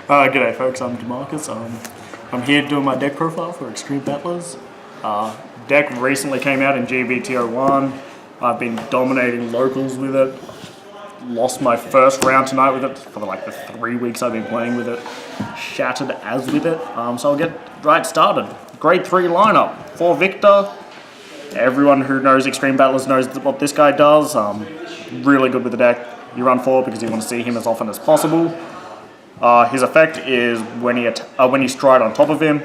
G'day folks, I'm Demarcus. I'm here doing my deck profile for Extreme Battlers. Deck recently came out in GBT01. I've been dominating locals with it. Lost my first round tonight with it for like the 3 weeks I've been playing with it. Shattered as with it. So I'll get right started. Grade 3 lineup. For Victor, everyone who knows Extreme Battlers knows what this guy does. Really good with the deck. You run 4 because you want to see him as often as possible. His effect is when you stride on top of him,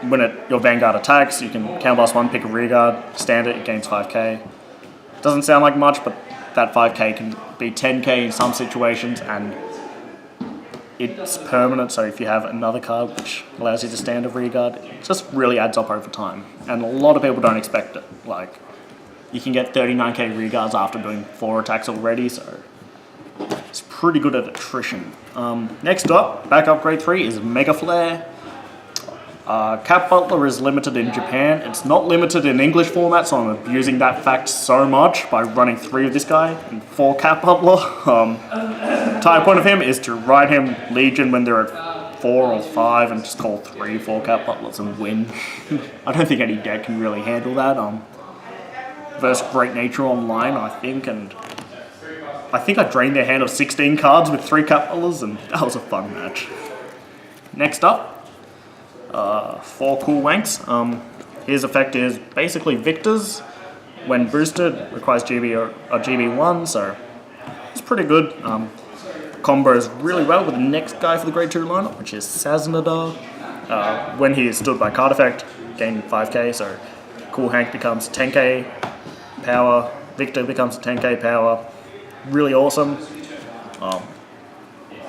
when your Vanguard attacks, you can counterblast 1, pick a rearguard, stand it gains 5k. Doesn't sound like much, but that 5k can be 10k in some situations, and it's permanent, so if you have another card which allows you to stand a rearguard, it just really adds up over time. And a lot of people don't expect it. Like, you can get 39k rearguards after doing 4 attacks already, so it's pretty good at attrition. Next up, backup grade 3 is Mega Flare. Cap Butler is limited in Japan. It's not limited in English format, so I'm abusing that fact so much by running 3 of this guy and 4 Cap Butler. Entire point of him is to ride him Legion when they're at 4 or 5 and just call 3 4 Cap Butlers and win. I don't think any deck can really handle that. Versus Great Nature Online, I think, and I think I drained their hand of 16 cards with 3 Cap Butlers, and that was a fun match. Next up, 4 Cool Wanks. His effect is basically Victor's. When boosted, requires GB or GB1, so it's pretty good. Combos really well with the next guy for the grade 2 lineup, which is Saznadar. When he is stood by card effect, gain 5k, so Cool Hank becomes 10k power, Victor becomes 10k power. Really awesome.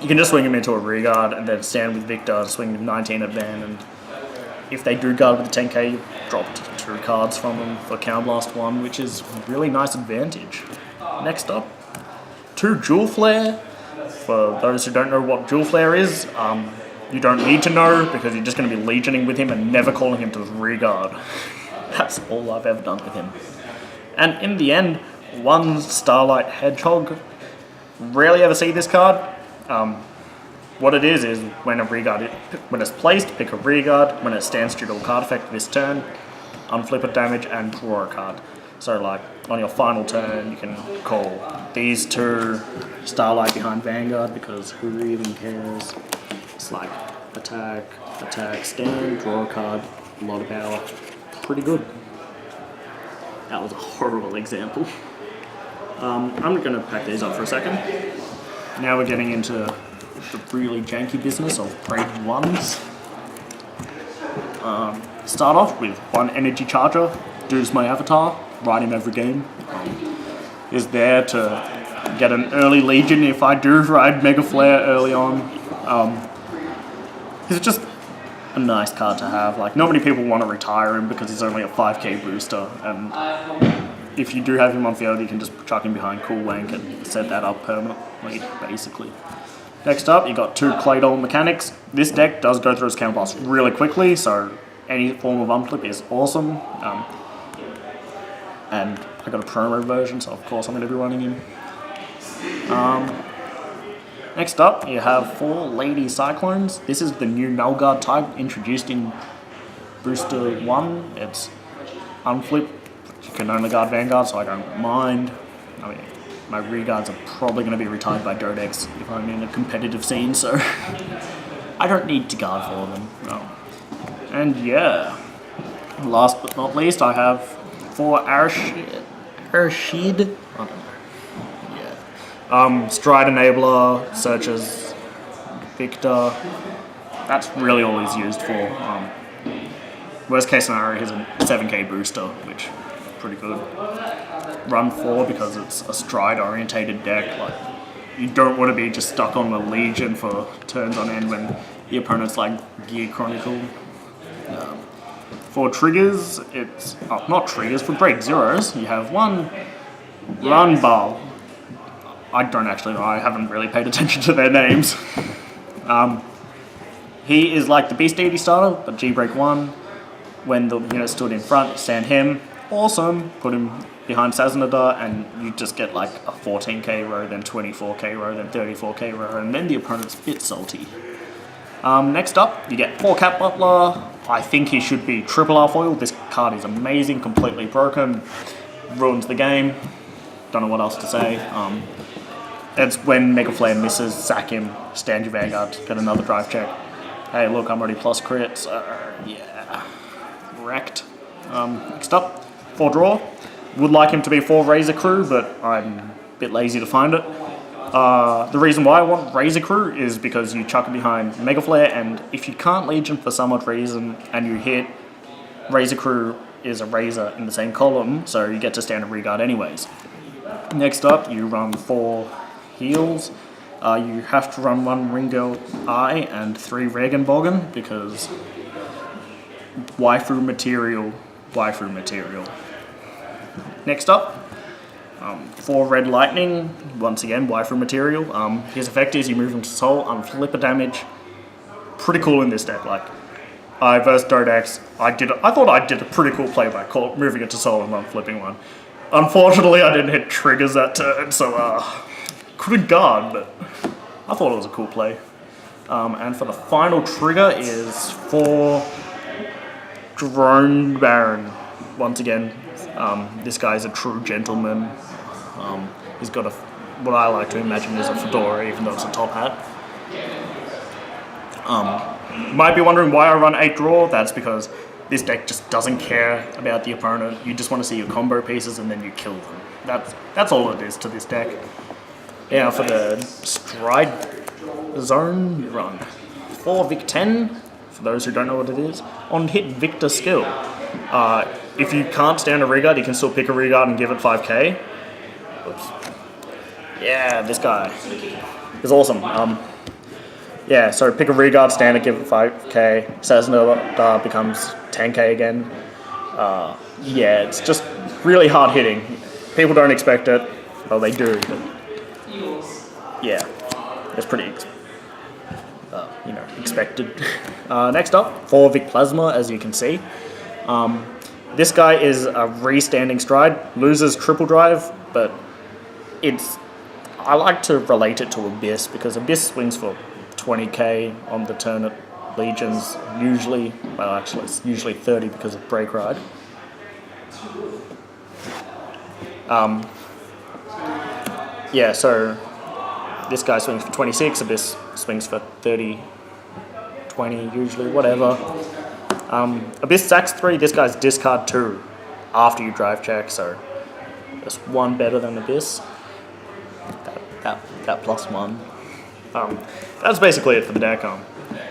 You can just swing him into a rearguard and then stand with Victor and swing him 19 at van, and if they do guard with the 10k, you dropped 2 cards from them for Counterblast 1, which is a really nice advantage. Next up, 2 Jewel Flare. For those who don't know what Jewel Flare is, you don't need to know because you're just going to be legioning with him and never calling him to his rearguard. That's all I've ever done with him. And in the end, 1 Starlight Hedgehog. Rarely ever see this card. What it is when it's placed, pick a rearguard. When it stands due to a card effect this turn, unflip it damage and draw a card. So like on your final turn, you can call these 2 Starlight behind Vanguard because who even cares? It's like attack, stand, draw a card, a lot of power. Pretty good. That was a horrible example. I'm going to pack these up for a second. Now we're getting into the really janky business of grade 1s. Start off with 1 Energy Charger. Dude's my avatar. Ride him every game. Is there to get an early Legion if I do ride Mega Flare early on. He's just a nice card to have. Like, not many people want to retire him because he's only a 5k booster, and if you do have him on field, you can just chuck him behind Cool Wank and set that up permanently, basically. Next up, you got 2 Claydol Mechanics. This deck does go through its counterblast really quickly, so any form of unflip is awesome. And I got a promo version, so of course I'm going to be running him. Next up, you have 4 Lady Cyclones. This is the new Nullguard type introduced in Booster 1. It's unflip. You can only guard Vanguard, so I don't mind. I mean, my rearguards are probably going to be retired by Dodex if I'm in a competitive scene, so I don't need to guard for them. No. And yeah, last but not least, I have 4 Arashid. I don't know. Yeah. Stride Enabler, Searches, Victor. That's really all he's used for. Worst case scenario, he's a 7k booster, which pretty good. Run 4 because it's a stride orientated deck. Like, you don't want to be just stuck on the Legion for turns on end when the opponent's like Gear Chronicle. For triggers, it's not triggers. For grade 0s, you have 1 Run Ball. I don't actually know. I haven't really paid attention to their names. He is like the Beast Deity starter, but G-Break 1. When the unit stood in front, stand him. Awesome. Put him behind Sazanadar, and you just get like a 14k row, then 24k row, then 34k row, and then the opponent's a bit salty. Next up, you get 4 Cat Butler. I think he should be triple R foil. This card is amazing, completely broken, ruins the game. Don't know what else to say. It's when Mega Flare misses, sack him, stand your Vanguard, get another drive check. Hey, look, I'm already plus crit, so yeah, wrecked. Next up, 4 draw. Would like him to be 4 Razor Crew, but I'm a bit lazy to find it. The reason why I want Razor Crew is because you chuck it behind Mega Flare, and if you can't Legion for some odd reason and you hit, Razor Crew is a Razor in the same column, so you get to stand a Regard anyways. Next up, you run 4 heals. You have to run 1 Ringo Eye and 3 Regenbogen because waifu material. Next up, 4 Red Lightning, once again, waifu material. His effect is you move him to Soul, unflip a damage. Pretty cool in this deck. Like, I versus Dodax, I thought I did a pretty cool play by moving it to Soul and unflipping one. Unfortunately, I didn't hit triggers that turn, so couldn't guard, but I thought it was a cool play. And for the final trigger is 4 Drone Baron. Once again, this guy's a true gentleman. He's got what I like to imagine is a fedora, even though it's a top hat. You might be wondering why I run 8 draw. That's because this deck just doesn't care about the opponent. You just want to see your combo pieces and then you kill them. That's all it is to this deck. Yeah, for the Stride Zone, you run 4 Vic 10, for those who don't know what it is. On hit Victor skill. If you can't stand a Regard, you can still pick a Regard and give it 5k. Oops. Yeah, this guy is awesome. Yeah, so pick a Regard, stand it, give it 5k. Sazanadar becomes 10k again. Yeah, it's just really hard hitting. People don't expect it. Well, they do, but yeah, it's pretty, expected. Next up, 4 Vic Plasma, as you can see. This guy is a restanding Stride, loses triple drive, but I like to relate it to Abyss, because Abyss swings for 20k on the turn at Legions, usually, well actually it's usually 30 because of Break Ride. Yeah, so this guy swings for 26, Abyss swings for 30, 20 usually, whatever. Abyss sacks 3, this guy's discard 2 after you drive check, so that's 1 better than Abyss. That +1. That's basically it for the deck.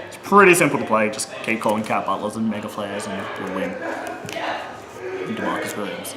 It's pretty simple to play, just keep calling Cat Butlers and Mega Flares and you'll win. And DeMarcus Williams.